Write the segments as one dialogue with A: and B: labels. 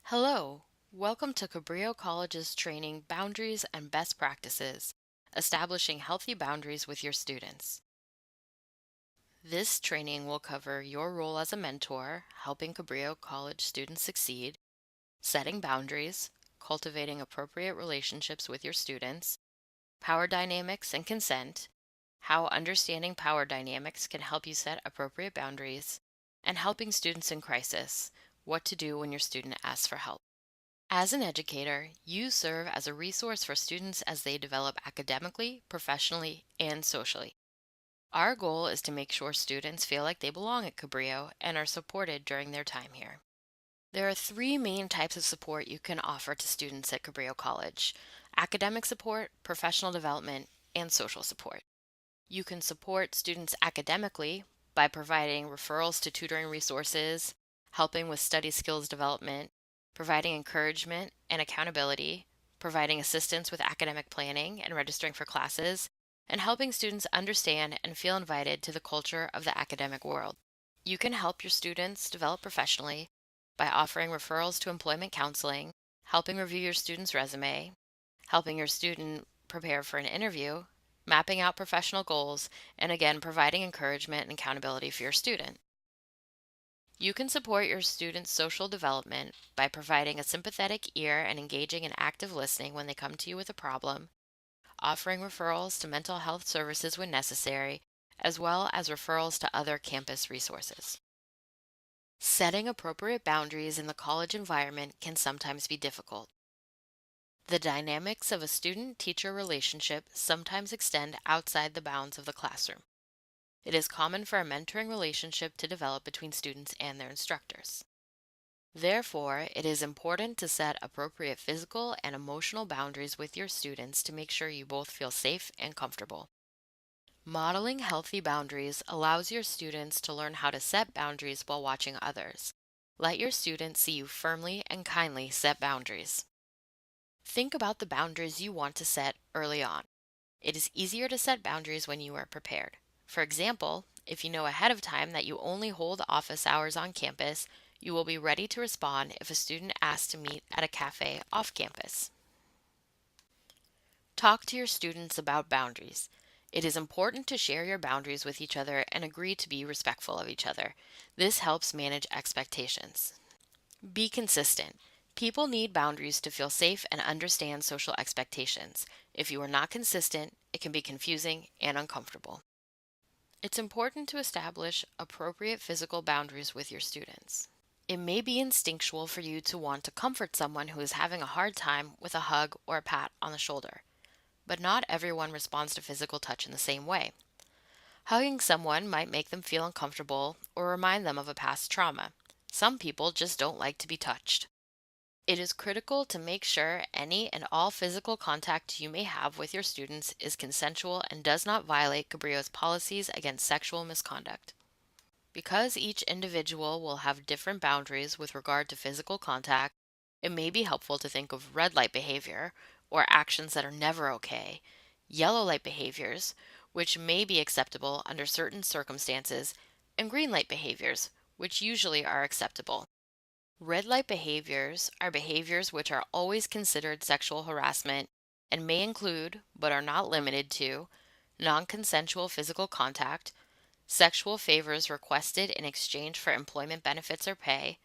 A: Hello, welcome to Cabrillo College's training Boundaries and Best Practices, establishing healthy boundaries with your students. This training will cover your role as a mentor, helping Cabrillo College students succeed, setting boundaries, cultivating appropriate relationships with your students, power dynamics and consent, how understanding power dynamics can help you set appropriate boundaries, and helping students in crisis, what to do when your student asks for help. As an educator, you serve as a resource for students as they develop academically, professionally, and socially. Our goal is to make sure students feel like they belong at Cabrillo and are supported during their time here. There are three main types of support you can offer to students at Cabrillo College: academic support, professional development, and social support. You can support students academically by providing referrals to tutoring resources, helping with study skills development, providing encouragement and accountability, providing assistance with academic planning and registering for classes, and helping students understand and feel invited to the culture of the academic world. You can help your students develop professionally by offering referrals to employment counseling, helping review your student's resume, helping your student prepare for an interview, mapping out professional goals, and again, providing encouragement and accountability for your student. You can support your student's social development by providing a sympathetic ear and engaging in active listening when they come to you with a problem, offering referrals to mental health services when necessary, as well as referrals to other campus resources. Setting appropriate boundaries in the college environment can sometimes be difficult. The dynamics of a student-teacher relationship sometimes extend outside the bounds of the classroom. It is common for a mentoring relationship to develop between students and their instructors. Therefore, it is important to set appropriate physical and emotional boundaries with your students to make sure you both feel safe and comfortable. Modeling healthy boundaries allows your students to learn how to set boundaries while watching others. Let your students see you firmly and kindly set boundaries. Think about the boundaries you want to set early on. It is easier to set boundaries when you are prepared. For example, if you know ahead of time that you only hold office hours on campus, you will be ready to respond if a student asks to meet at a cafe off campus. Talk to your students about boundaries. It is important to share your boundaries with each other and agree to be respectful of each other. This helps manage expectations. Be consistent. People need boundaries to feel safe and understand social expectations. If you are not consistent, it can be confusing and uncomfortable. It's important to establish appropriate physical boundaries with your students. It may be instinctual for you to want to comfort someone who is having a hard time with a hug or a pat on the shoulder, but not everyone responds to physical touch in the same way. Hugging someone might make them feel uncomfortable or remind them of a past trauma. Some people just don't like to be touched. It is critical to make sure any and all physical contact you may have with your students is consensual and does not violate Cabrillo's policies against sexual misconduct. Because each individual will have different boundaries with regard to physical contact, it may be helpful to think of red light behavior, or actions that are never okay, yellow light behaviors, which may be acceptable under certain circumstances, and green light behaviors, which usually are acceptable. Red light behaviors are behaviors which are always considered sexual harassment and may include, but are not limited to, non-consensual physical contact, sexual favors requested in exchange for employment benefits or pay,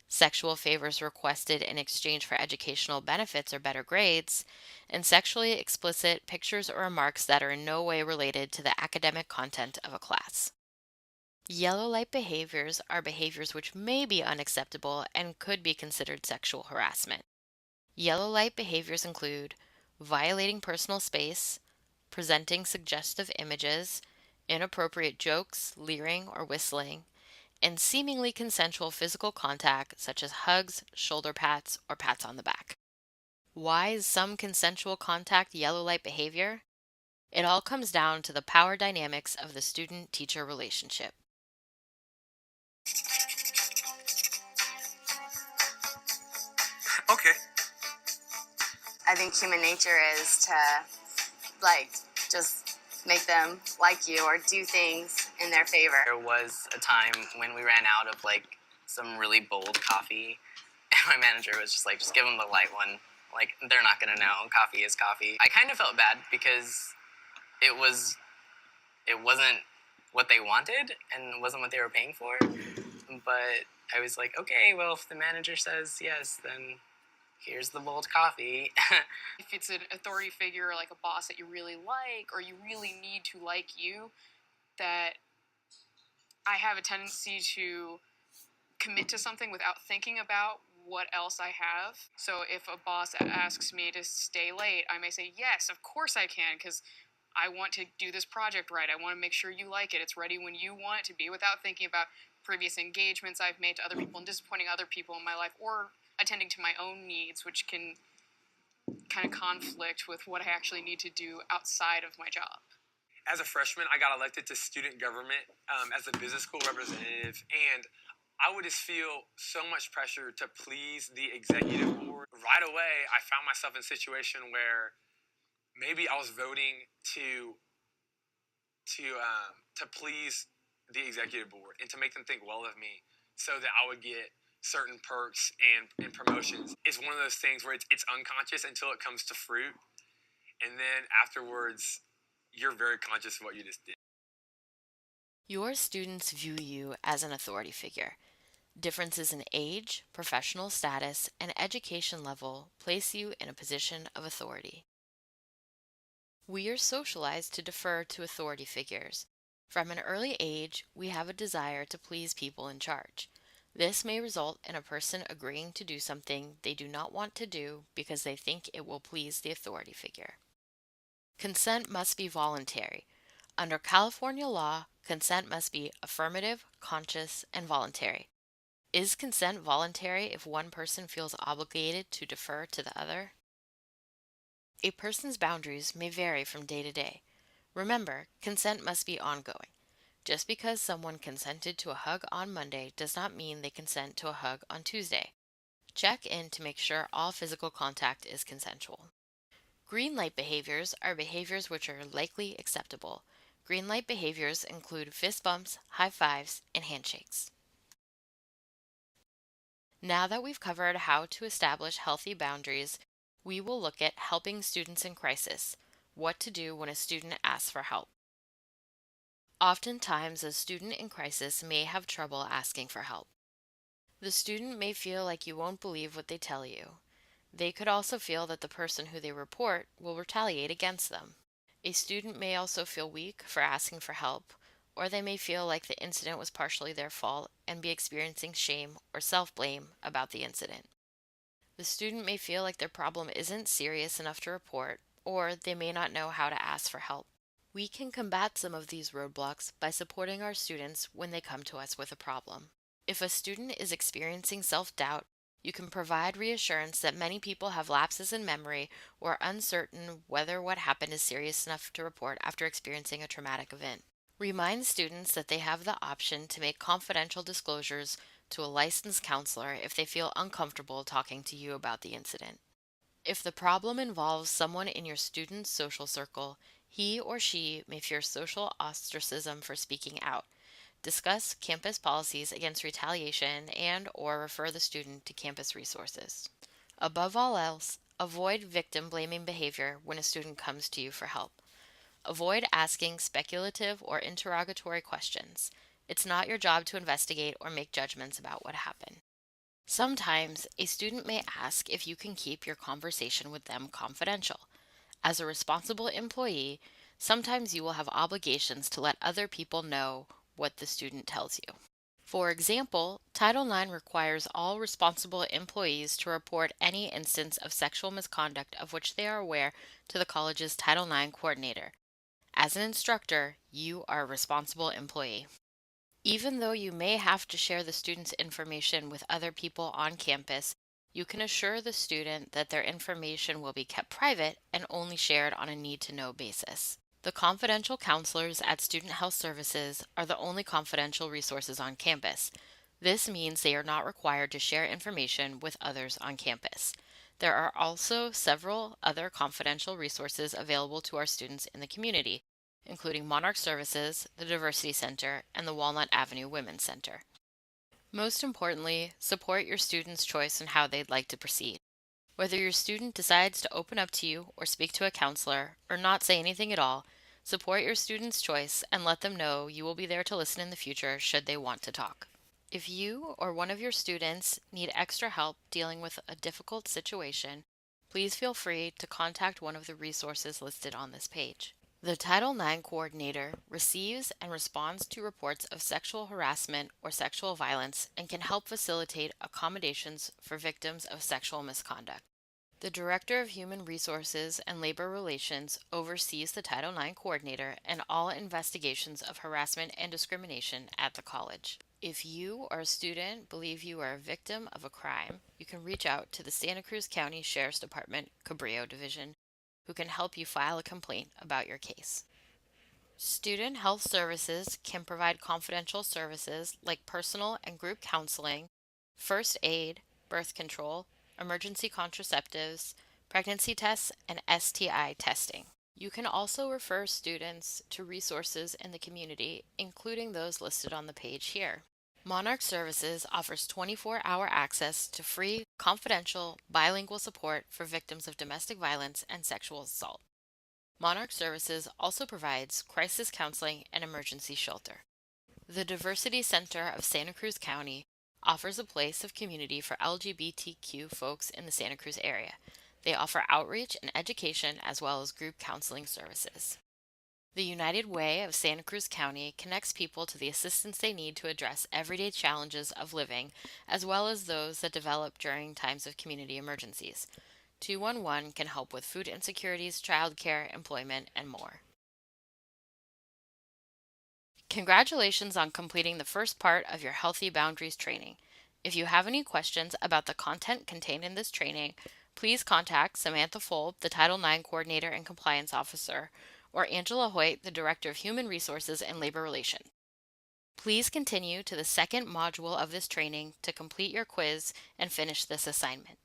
A: sexual favors requested in exchange for educational benefits or better grades, and sexually explicit pictures or remarks that are in no way related to the academic content of a class. Yellow light behaviors are behaviors which may be unacceptable and could be considered sexual harassment. Yellow light behaviors include violating personal space, presenting suggestive images, inappropriate jokes, leering, or whistling, and seemingly consensual physical contact such as hugs, shoulder pats, or pats on the back. Why is some consensual contact yellow light behavior? It all comes down to the power dynamics of the student-teacher relationship.
B: Okay.
C: I think human nature is to like just make them like you or do things in their favor.
B: There was a time when we ran out of some really bold coffee, and my manager was just like, just give them the light one. Like, they're not going to know. Coffee is coffee. I kind of felt bad because it wasn't what they wanted and wasn't what they were paying for. But I was like, okay, well, if the manager says yes, then here's the bold coffee.
D: If it's an authority figure, like a boss that you really like, or you really need to like you, that I have a tendency to commit to something without thinking about what else I have. So if a boss asks me to stay late, I may say, yes, of course I can, because I want to do this project right. I want to make sure you like it. It's ready when you want it to be, without thinking about previous engagements I've made to other people and disappointing other people in my life, or attending to my own needs, which can kind of conflict with what I actually need to do outside of my job.
E: As a freshman, I got elected to student government as a business school representative, and I would just feel so much pressure to please the executive board. Right away, I found myself in a situation where maybe I was voting to please the executive board and to make them think well of me, so that I would get certain perks and promotions. It's one of those things where it's unconscious until it comes to fruit, and then afterwards, you're very conscious of what you just did.
A: Your students view you as an authority figure. Differences in age, professional status, and education level place you in a position of authority. We are socialized to defer to authority figures. From an early age, we have a desire to please people in charge. This may result in a person agreeing to do something they do not want to do because they think it will please the authority figure. Consent must be voluntary. Under California law, consent must be affirmative, conscious, and voluntary. Is consent voluntary if one person feels obligated to defer to the other? A person's boundaries may vary from day to day. Remember, consent must be ongoing. Just because someone consented to a hug on Monday does not mean they consent to a hug on Tuesday. Check in to make sure all physical contact is consensual. Green light behaviors are behaviors which are likely acceptable. Green light behaviors include fist bumps, high fives, and handshakes. Now that we've covered how to establish healthy boundaries, we will look at helping students in crisis, what to do when a student asks for help. Oftentimes, a student in crisis may have trouble asking for help. The student may feel like you won't believe what they tell you. They could also feel that the person who they report will retaliate against them. A student may also feel weak for asking for help, or they may feel like the incident was partially their fault and be experiencing shame or self-blame about the incident. The student may feel like their problem isn't serious enough to report, or they may not know how to ask for help. We can combat some of these roadblocks by supporting our students when they come to us with a problem. If a student is experiencing self-doubt, you can provide reassurance that many people have lapses in memory or are uncertain whether what happened is serious enough to report after experiencing a traumatic event. Remind students that they have the option to make confidential disclosures to a licensed counselor if they feel uncomfortable talking to you about the incident. If the problem involves someone in your student's social circle, he or she may fear social ostracism for speaking out. Discuss campus policies against retaliation and/or refer the student to campus resources. Above all else, avoid victim-blaming behavior when a student comes to you for help. Avoid asking speculative or interrogatory questions. It's not your job to investigate or make judgments about what happened. Sometimes, a student may ask if you can keep your conversation with them confidential. As a responsible employee, sometimes you will have obligations to let other people know what the student tells you. For example, Title IX requires all responsible employees to report any instance of sexual misconduct of which they are aware to the college's Title IX coordinator. As an instructor, you are a responsible employee. Even though you may have to share the student's information with other people on campus, you can assure the student that their information will be kept private and only shared on a need-to-know basis. The confidential counselors at Student Health Services are the only confidential resources on campus. This means they are not required to share information with others on campus. There are also several other confidential resources available to our students in the community, including Monarch Services, the Diversity Center, and the Walnut Avenue Women's Center. Most importantly, support your student's choice in how they'd like to proceed. Whether your student decides to open up to you or speak to a counselor or not say anything at all, support your student's choice and let them know you will be there to listen in the future should they want to talk. If you or one of your students need extra help dealing with a difficult situation, please feel free to contact one of the resources listed on this page. The Title IX coordinator receives and responds to reports of sexual harassment or sexual violence and can help facilitate accommodations for victims of sexual misconduct. The Director of Human Resources and Labor Relations oversees the Title IX coordinator and all investigations of harassment and discrimination at the college. If you or a student believe you are a victim of a crime, you can reach out to the Santa Cruz County Sheriff's Department Cabrillo Division, who can help you file a complaint about your case. Student Health Services can provide confidential services like personal and group counseling, first aid, birth control, emergency contraceptives, pregnancy tests, and STI testing. You can also refer students to resources in the community, including those listed on the page here. Monarch Services offers 24-hour access to free, confidential, bilingual support for victims of domestic violence and sexual assault. Monarch Services also provides crisis counseling and emergency shelter. The Diversity Center of Santa Cruz County offers a place of community for LGBTQ folks in the Santa Cruz area. They offer outreach and education as well as group counseling services. The United Way of Santa Cruz County connects people to the assistance they need to address everyday challenges of living, as well as those that develop during times of community emergencies. 211 can help with food insecurities, childcare, employment, and more. Congratulations on completing the first part of your Healthy Boundaries training. If you have any questions about the content contained in this training, please contact Samantha Fold, the Title IX Coordinator and Compliance Officer, or Angela Hoyt, the Director of Human Resources and Labor Relations. Please continue to the second module of this training to complete your quiz and finish this assignment.